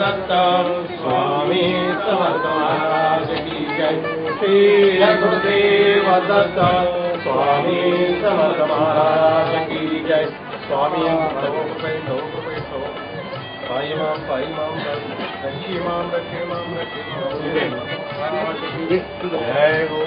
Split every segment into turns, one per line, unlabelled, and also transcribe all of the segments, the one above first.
दत्त स्वामी समर्थ महाराज की जय। श्री गुरुदेव दत्त स्वामी समर्थ महाराज की जय। स्वामी पाई ma'am रक्षी ma'am जय हो।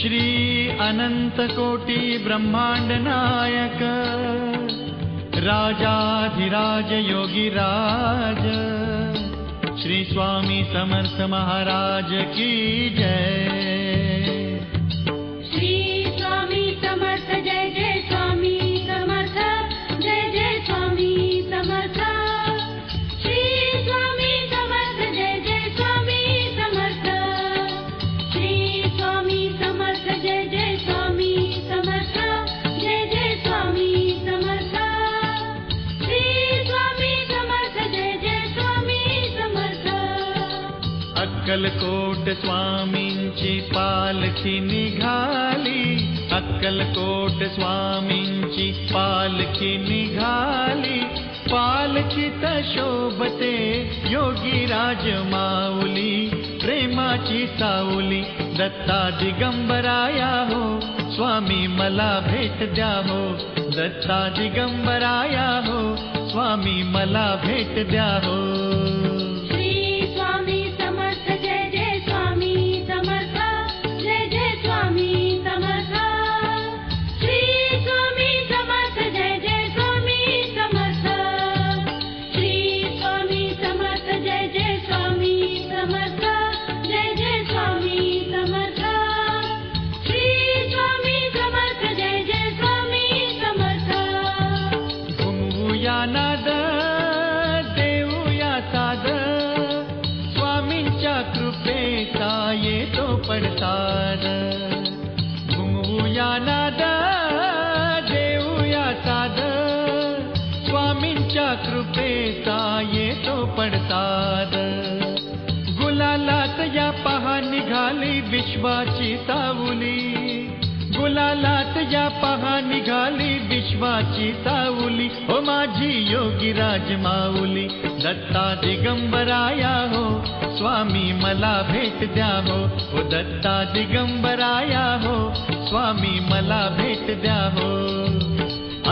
श्री अनंत कोटी ब्रह्मांड नायक राजाधिराज योगीराज श्री स्वामी समर्थ महाराज की जय।
श्री स्वामी समर्थ जय जय स्वामी समर्थ जय जय स्वामी समर्थ। श्री स्वामी समर्थ जय जय स्वामी समर्थ। श्री स्वामी समर्थ जय जय स्वामी समर्थ जय जय स्वामी समर्थ। श्री स्वामी समर्थ जय जय स्वामी समर्थ।
अक्कलकोट स्वामींची पालखी निघाली, अक्कलकोट स्वामींची पालखी निघाली, पालखीत शोभते योगीराज माऊली, प्रेमाची सावली दत्ता दिगंबराया हो, स्वामी मला भेट द्या हो, दत्ता दिगंबराया हो, स्वामी मला भेट द्या हो। नाद देऊया साद, स्वामींच्या कृपेचा येतो पडसाद, घुमवूया नाद देऊया साद, स्वामींच्या कृपेचा येतो पडसाद। गुलालात या पहा निघाली विश्वाची सावली, गुलालात या पहा निघाली विश्वाची सावली, हो माझी योगीराज माऊली, दत्ता दिगंबराया हो, स्वामी मला भेट द्या हो, ओ दत्ता दिगंबराया हो, स्वामी मला भेट द्या हो।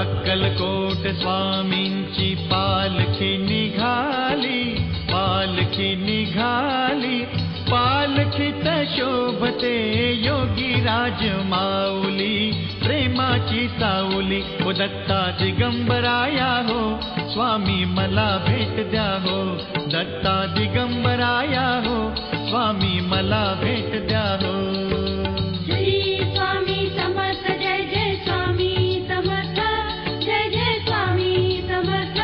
अक्कलकोट स्वामींची पालखी निघाली, पालखी निघाली, पालखीत शोभते योगीराज माऊली, प्रेमाची सावली, ओ दत्ता दिगंबराया हो, स्वामी मला भेट द्या हो, दत्ता दिगंबराया हो, स्वामी मला भेट द्या हो।
श्री स्वामी समर्थ जय जय स्वामी समर्थ जय जय स्वामी समर्थ।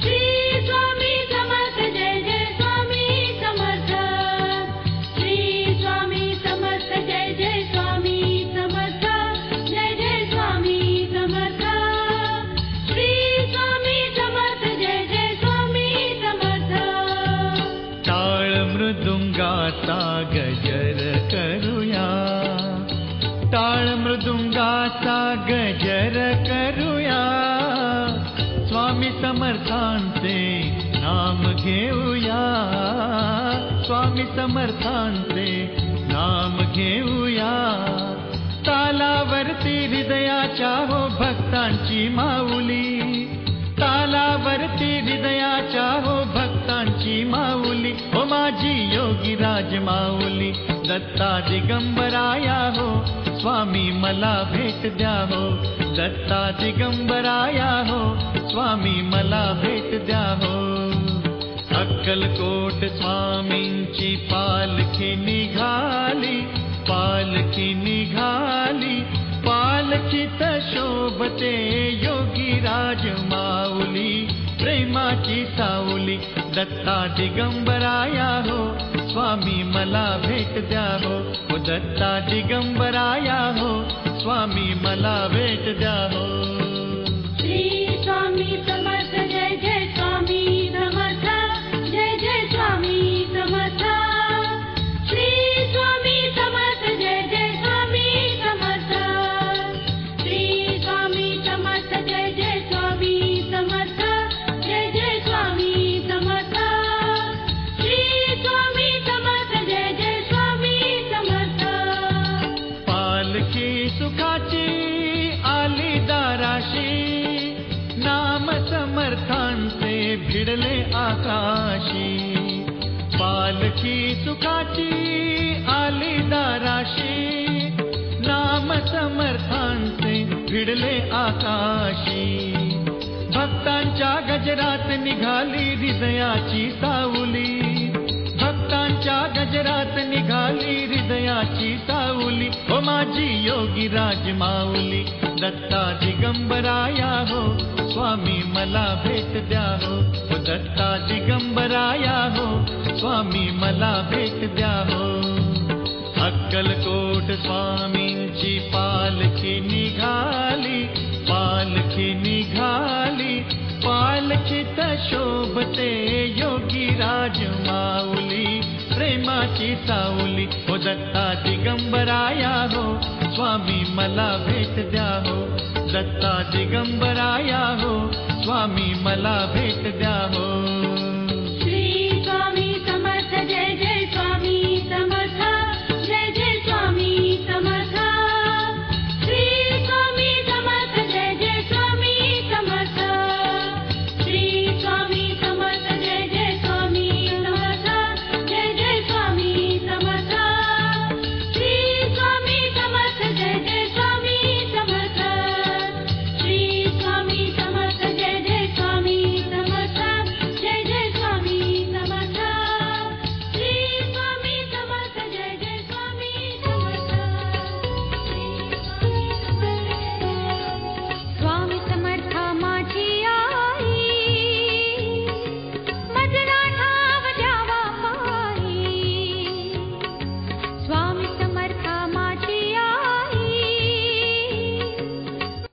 श्री स्वामी समर्थ जय जय स्वामी समर्थ। श्री स्वामी समर्थ जय जय स्वामी समर्थ जय जय स्वामी समर्थ। श्री स्वामी समर्थ जय जय स्वामी समर्थ। टाळ मृदुंगाचा गजर करूया, टाळ मृदुंगाचा गजर करूया, स्वामी समर्थांचे नाम घेऊया, स्वामी समर्थांचे नाम घेऊया, तालावरती हृदयाच्या हो भक्तांची माऊली, तालावरती हृदयाच्या हो भक्तांची माऊली, हो माझी योगीराज माऊली, दत्ता दिगंबराया हो, स्वामी मला भेट द्या हो, दत्ता दिगंबराया हो, स्वामी मला भेट द्या हो। अक्कलकोट स्वामींची पालखी निघाली, पालखी निघाली, पालखीत शोभते योगीराज माऊली, प्रेमाची सावली, दत्ता दिगंबराया हो, स्वामी मला भेट द्या हो, ओ दत्ता दिगंबराया हो, स्वामी मला भेट द्या हो। श्री स्वामी समर्थ जय जय स्वामी समर्थ जय जय स्वामी समर्थ। श्री स्वामी समर्थ जय जय स्वामी समर्थ। श्री स्वामी समर्थ जय जय स्वामी समर्थ जय जय स्वामी समर्थ। श्री स्वामी समर्थ जय जय स्वामी समर्थ।
पालखी सुखाची आली दाराशी, नाम समर्थांचे भिडले आकाशी, पालखी सुखाची आली दाराशी, नाम समर्थांचे भिडले आकाशी,
गजरात निघाली हृदयाची सावली, भक्तांच्या गजरात निघाली हृदयाची सावली. हो माझी योगी राज माऊली, दत्ता दिगंबराया हो, स्वामी मला भेट द्या हो. हो दत्ता दिगंबराया हो, स्वामी मला भेट द्या हो. अक्कलकोट स्वामींची पालखी निघाली, पालखी निघाली, पालखीत शोभते योगी राज माऊली, प्रेमाची सावली. हो दत्ता दिगंबराया हो, स्वामी मला भेट द्या हो. दत्ता दिगंबराया हो, स्वामी मला भेट द्या हो.